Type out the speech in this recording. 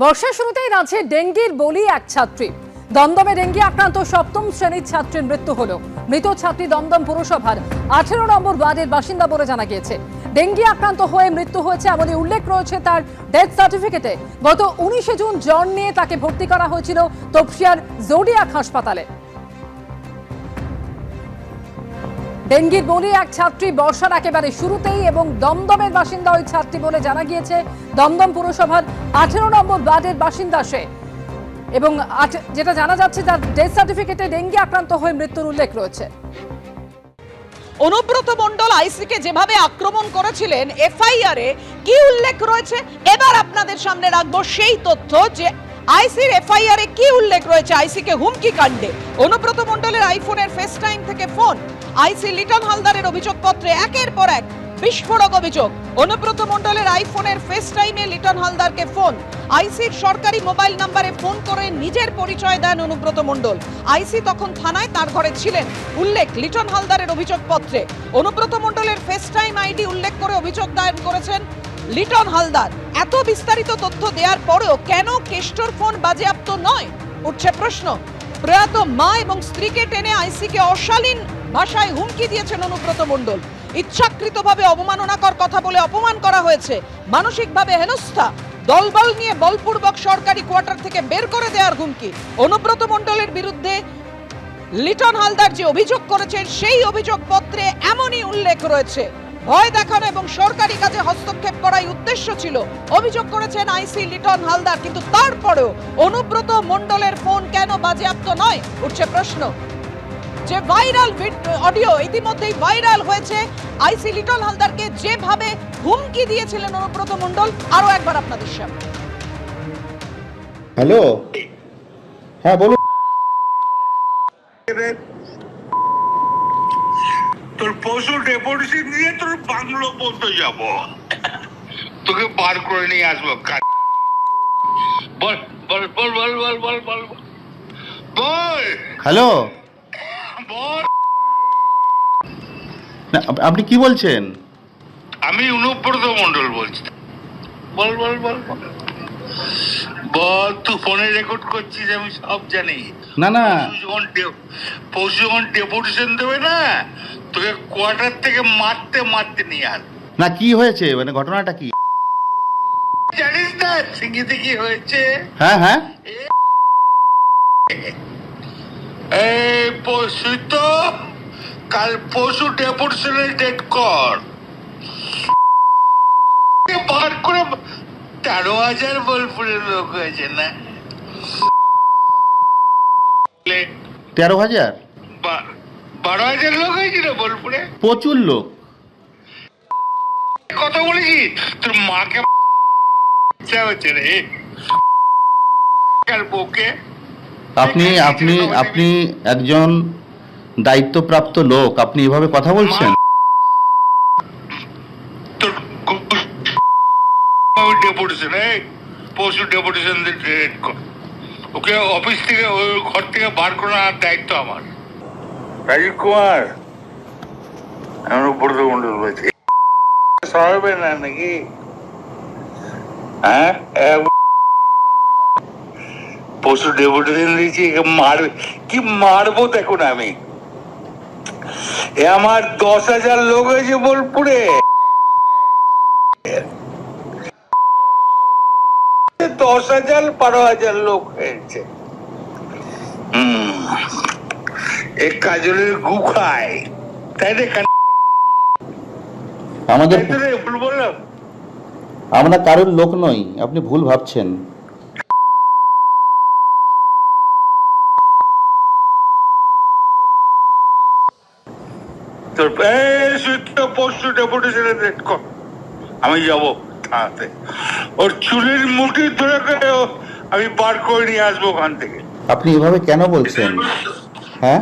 বর্ষার শুরুতেই রাজ্যে ডেঙ্গির বলি এক ছাত্রী। দমদমে ডেঙ্গি আক্রান্ত সপ্তম শ্রেণীর ছাত্রীর মৃত্যু হলো। মৃত ছাত্রী দমদম পুরসভার 18 নম্বর ওয়ার্ডের বাসিন্দা বলে জানা গিয়েছে। ডেঙ্গি আক্রান্ত হয়ে মৃত্যু হয়েছে এমনই উল্লেখ রয়েছে তার ডেথ সার্টিফিকেটে। গত 19 জুন জ্বর নিয়ে তাকে ভর্তি করা হয়েছিল তপসিয়ার জোডিয়াক হাসপাতালে। ডেঙ্গির বলি এক ছাত্রী বর্ষার একেবারে শুরুতেই এবং দমদমের বাসিন্দা ওই ছাত্রী বলে জানা গিয়েছে। দমদম পুরসভার 18 নম্বর ওয়ার্ডের বাসিন্দা সে, এবং যেটা জানা যাচ্ছে তার ডেথ সার্টিফিকেটে ডেঙ্গি আক্রান্ত হয়ে মৃত্যুর উল্লেখ রয়েছে। অনুব্রত মণ্ডল আইসিকে যেভাবে আক্রমণ করেছিলেন এফআইআর এ কি উল্লেখ রয়েছে এবার আপনাদের সামনে রাখবো সেই তথ্য যে আইসির এফআইআর এ কি উল্লেখ রয়েছে আইসিকে হুমকি কাণ্ডে। অনুব্রত মণ্ডলের আইফোনের ফেস টাইম থেকে ফোন, আইসি লিটন হালদারের অভিযোগপত্রে একের পর এক বিস্ফোরক অভিযোগ। অনুব্রত মণ্ডলের আইফোনের ফেস টাইমে লিটন হালদারকে ফোন, আইসির সরকারি মোবাইল নম্বরে ফোন করে নিজের পরিচয় দেন অনুব্রত মণ্ডল। আইসি তখন থানায় তার ঘরে ছিলেন, উল্লেখ লিটন হালদারের অভিযোগপত্রে। অনুব্রত মণ্ডলের ফেস টাইম আইডি উল্লেখ করে অভিযোগ দায়ের করেছেন লিটন হালদার। এত বিস্তারিত তথ্য দেওয়ার পরেও কেন কেষ্টর ফোন বাজেয়াপ্ত নয় উঠছে প্রশ্ন। প্রয়াত মা এবং স্ত্রীকে টেনে আইসিকে অশালীন ভাষায় হুমকি দিয়েছেন অনুব্রত মণ্ডল। ইচ্ছাকৃতভাবে অবমাননাকর কথা বলে অপমান করা হয়েছে, মানসিকভাবে হেনস্থা, দলবল নিয়ে বলপূর্বক সরকারি কোয়ার্টার থেকে বের করে দেওয়ার হুমকি। অনুব্রত মণ্ডলের বিরুদ্ধে লিটন হালদার যে অভিযোগ করেছেন সেই অভিযোগপত্রে এমনই উল্লেখ রয়েছে। ভয় দেখানো এবং সরকারি কাজে হস্তক্ষেপ করাই উদ্দেশ্য ছিল, অভিযোগ করেছেন আইসি লিটন হালদার। কিন্তু তারপরেও অনুব্রত মণ্ডলের ফোন কেন বাজেয়াপ্ত নয় উঠছে প্রশ্ন। যে ভাইরাল অডিও ইতিমধ্যেই ভাইরাল হয়েছে, আইসি লিটন হালদারকে যেভাবে হুমকি দিয়েছিলেন অনুব্রত মণ্ডল, আরো একবার আপনাদের সামনে। হ্যালো, হ্যাঁ বলুন। তোর পশু ডেপুটেশন নিয়ে তোর বাংলো পর্যন্ত যাব, তোকে বার করে নিয়ে আসবো। বল বল বল বল বল বল বল বল। হ্যালো, বল। না আপনি কি বলছেন? আমি অনুব্রত মণ্ডল বলছি। বল বল বল বল বল। তুই ফোনে রেকর্ড করছিস, আমি সব জানি। না না, পশু যখন ডেপুটেশন দেবে না, তোকে কোয়ার্টার থেকে মারতে মারতে নিয়ে আস। না কি হয়েছে, মানে ঘটনাটা কি? জানিস না সিঙ্গিতে কি হয়েছে? হ্যাঁ হ্যাঁ, এই পশু তো কাল পশু ডেপুটেশনের ডেট কর, বার করে 13,000 বোলপুরের লোক হয়েছে না? 13,000? 12,000 লোক হয়েছিল বোলপুরে। প্রচুর লোক। কথা বলেছি তোর মাকে ইচ্ছা হচ্ছে রে বউকে। আপনি আপনি আপনি একজন দায়িত্বপ্রাপ্ত লোক, আপনি এভাবে কথা বলছেন? তোর ডেপুটেশন, পশু ডেপুটেশন ডেট কর, ওকে অফিস থেকে ওই ঘর থেকে বার করার দায়িত্ব আমার। রাজীব কুমার, অনুব্রত মণ্ডল বলছি। সরাবে না নাকি? হ্যাঁ, পশু ডেপুটেশন দিয়েছি, মারবে কি মারবো দেখুন আমি। আমার 10,000 লোক হয়েছে বোলপুরে, 10,000 12,000 লোক হয়েছে। এক কাজলের গু খায়, তাই না? আমাদের ভুল বললাম? আমরা কারোর লোক নই, আপনি ভুল ভাবছেন। তোর পশু ডেপুটেশনের ডেট কর, আমি যাবো থানাতে। ওর চুলের মুঠি ধরে আমি বার করে নিয়ে আসবো ওখান থেকে। আপনি এভাবে কেন বলছেন? হ্যাঁ,